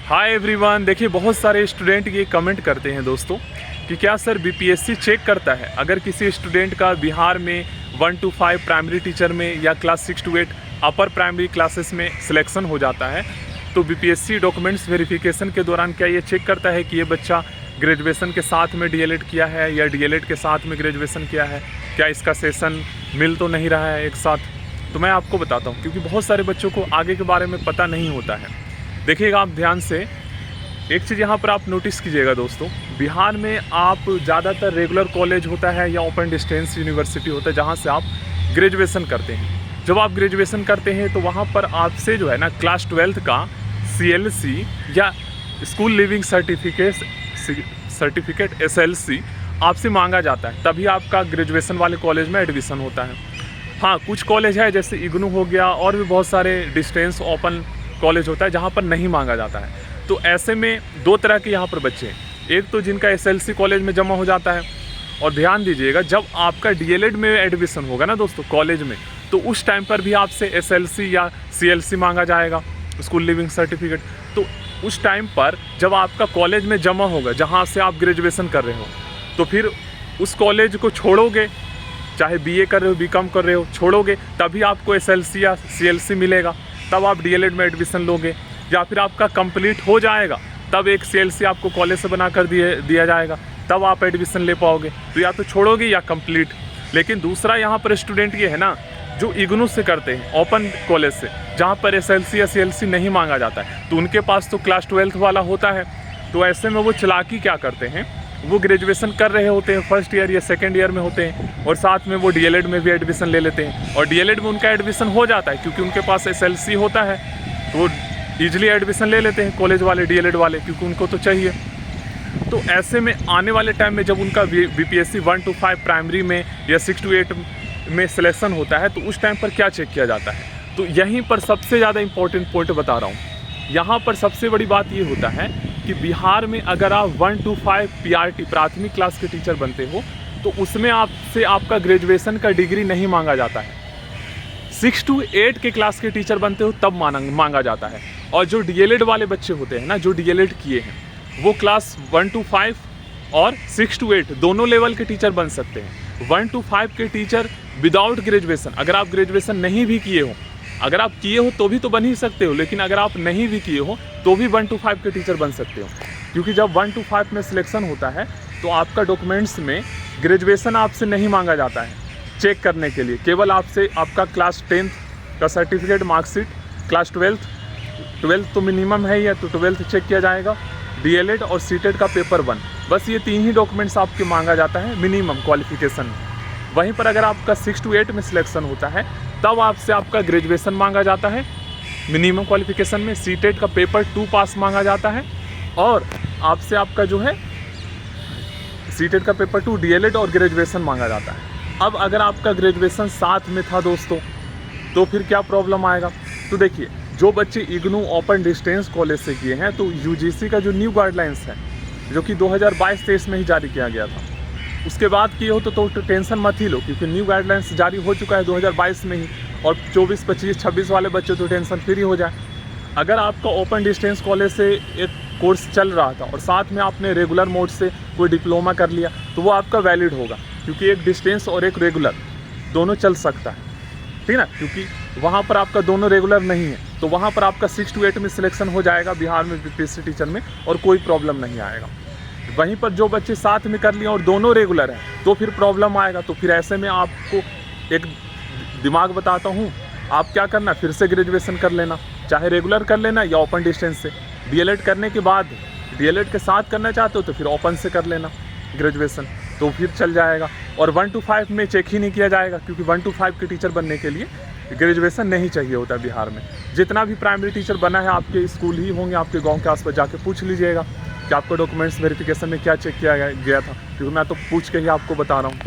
Hi everyone. देखिए बहुत सारे स्टूडेंट ये कमेंट करते हैं दोस्तों कि क्या सर बीपीएससी चेक करता है अगर किसी स्टूडेंट का बिहार में 1 to 5 प्राइमरी टीचर में या class 6 to 8 upper primary classes में सिलेक्शन हो जाता है तो बीपीएससी डॉक्यूमेंट्स वेरिफिकेशन के दौरान क्या ये चेक करता है कि ये बच्चा ग्रेजुएशन के साथ में डीएलएड किया है या डीएलएड के साथ में ग्रेजुएशन किया है, क्या इसका सेशन मिल तो नहीं रहा है एक साथ। तो मैं आपको बताता हूँ क्योंकि बहुत सारे बच्चों को आगे के बारे में पता नहीं होता है। देखिएगा आप ध्यान से, एक चीज़ यहाँ पर आप नोटिस कीजिएगा दोस्तों, बिहार में आप ज़्यादातर रेगुलर कॉलेज होता है या ओपन डिस्टेंस यूनिवर्सिटी होता है जहाँ से आप ग्रेजुएशन करते हैं। जब आप ग्रेजुएशन करते हैं तो वहाँ पर आपसे जो है ना क्लास 12th का CLC या स्कूल लिविंग सर्टिफिकेट SLC आपसे मांगा जाता है, तभी आपका ग्रेजुएशन वाले कॉलेज में एडमिशन होता है। हाँ, कुछ कॉलेज है जैसे इग्नू हो गया और भी बहुत सारे डिस्टेंस ओपन कॉलेज होता है जहाँ पर नहीं मांगा जाता है। तो ऐसे में दो तरह के यहाँ पर बच्चे हैं, एक तो जिनका SLC कॉलेज में जमा हो जाता है, और ध्यान दीजिएगा जब आपका डीएलएड में एडमिशन होगा ना दोस्तों कॉलेज में, तो उस टाइम पर भी आपसे SLC या CLC मांगा जाएगा, स्कूल लिविंग सर्टिफिकेट। तो उस टाइम पर जब आपका कॉलेज में जमा होगा जहाँ से आप ग्रेजुएशन कर रहे हो, तो फिर उस कॉलेज को छोड़ोगे, चाहे BA कर रहे हो BCom कर रहे हो, छोड़ोगे तभी आपको SLC या CLC मिलेगा, तब आप डीएलएड में एडमिशन लोगे। या फिर आपका कंप्लीट हो जाएगा तब एक CLC आपको कॉलेज से बना कर दिया जाएगा, तब आप एडमिशन ले पाओगे। तो या तो छोड़ोगे या कंप्लीट। लेकिन दूसरा यहाँ पर स्टूडेंट ये है ना जो इग्नू से करते हैं ओपन कॉलेज से, जहाँ पर SLC या CLC नहीं मांगा जाता है, तो उनके पास तो क्लास 12th वाला होता है। तो ऐसे में वो चालाकी क्या करते हैं, वो ग्रेजुएशन कर रहे होते हैं, फर्स्ट ईयर या सेकेंड ईयर में होते हैं, और साथ में वो डीएलएड में भी एडमिशन ले लेते हैं, और डीएलएड में उनका एडमिशन हो जाता है क्योंकि उनके पास SLC होता है, तो वो ईजिली एडमिशन ले लेते हैं कॉलेज वाले डीएलएड वाले, क्योंकि उनको तो चाहिए। तो ऐसे में आने वाले टाइम में जब उनका बीपीएससी 1 to 5 प्राइमरी में या 6 to 8 में सिलेक्शन होता है तो उस टाइम पर क्या चेक किया जाता है। तो यहीं पर सबसे ज़्यादा इंपॉर्टेंट पॉइंट बता रहा हूँ। यहाँ पर सबसे बड़ी बात ये होता है कि बिहार में अगर आप 1 to 5 PRT प्राथमिक क्लास के टीचर बनते हो तो उसमें आपसे आपका ग्रेजुएशन का डिग्री नहीं मांगा जाता है। 6 to 8 के क्लास के टीचर बनते हो तब मांगा जाता है। और जो डीएलएड वाले बच्चे होते हैं ना, जो डीएलएड किए हैं, वो क्लास 1 to 5 और 6 to 8 दोनों लेवल के टीचर बन सकते हैं। 1 to 5 के टीचर विदाउट ग्रेजुएशन, अगर आप ग्रेजुएशन नहीं भी किए हो, अगर आप किए हो तो भी तो बन ही सकते हो, लेकिन अगर आप नहीं भी किए हो तो भी 1 to 5 के टीचर बन सकते हो। क्योंकि जब 1 to 5 में सिलेक्शन होता है तो आपका डॉक्यूमेंट्स में ग्रेजुएशन आपसे नहीं मांगा जाता है चेक करने के लिए, केवल आपसे आपका क्लास 10th का सर्टिफिकेट, मार्कशीट, क्लास 12th तो मिनिमम है ही, तो 12th चेक किया जाएगा, डीएलएड और सीटेट का पेपर 1, बस ये 3 ही डॉक्यूमेंट्स आपके मांगा जाता है मिनिमम क्वालिफिकेशन में। वहीं पर अगर आपका 6 to 8 में सिलेक्शन होता है तब आपसे आपका ग्रेजुएशन मांगा जाता है मिनिमम क्वालिफिकेशन में, सीटेट का पेपर 2 पास मांगा जाता है, और आपसे आपका जो है सीटेट का पेपर 2, डीएलएड और ग्रेजुएशन मांगा जाता है। अब अगर आपका ग्रेजुएशन साथ में था दोस्तों तो फिर क्या प्रॉब्लम आएगा। तो देखिए, जो बच्चे इग्नू ओपन डिस्टेंस कॉलेज से किए हैं तो यूजीसी का जो न्यू गाइडलाइंस है जो कि 2022-23 में ही जारी किया गया था, उसके बाद किए हो तो टेंशन मत ही लो, क्योंकि न्यू गाइडलाइंस जारी हो चुका है 2022 में ही, और 24, 25, 26 वाले बच्चे तो टेंशन फ्री हो जाए। अगर आपका ओपन डिस्टेंस कॉलेज से एक कोर्स चल रहा था और साथ में आपने रेगुलर मोड से कोई डिप्लोमा कर लिया तो वो आपका वैलिड होगा, क्योंकि एक डिस्टेंस और एक रेगुलर दोनों चल सकता है, ठीक ना। क्योंकि वहाँ पर आपका दोनों रेगुलर नहीं है तो वहाँ पर आपका 6 to 8 में सिलेक्शन हो जाएगा बिहार में बीपीएससी टीचर में, और कोई प्रॉब्लम नहीं आएगा। वहीं पर जो बच्चे साथ में कर लिए और दोनों रेगुलर हैं तो फिर प्रॉब्लम आएगा। तो फिर ऐसे में आपको एक दिमाग बताता हूँ, आप क्या करना, फिर से ग्रेजुएशन कर लेना, चाहे रेगुलर कर लेना या ओपन डिस्टेंस से। डीएलएड करने के बाद डीएलएड के साथ करना चाहते हो तो फिर ओपन से कर लेना ग्रेजुएशन, तो फिर चल जाएगा। और 1 to 5 में चेक ही नहीं किया जाएगा, क्योंकि 1 to 5 के टीचर बनने के लिए ग्रेजुएशन नहीं चाहिए होता बिहार में। जितना भी प्राइमरी टीचर बना है आपके स्कूल ही होंगे, आपके गांव के आसपास जाके पूछ लीजिएगा कि आपका डॉक्यूमेंट्स वेरिफिकेशन में क्या चेक किया गया था, क्योंकि मैं तो पूछ के ही आपको बता रहा हूँ।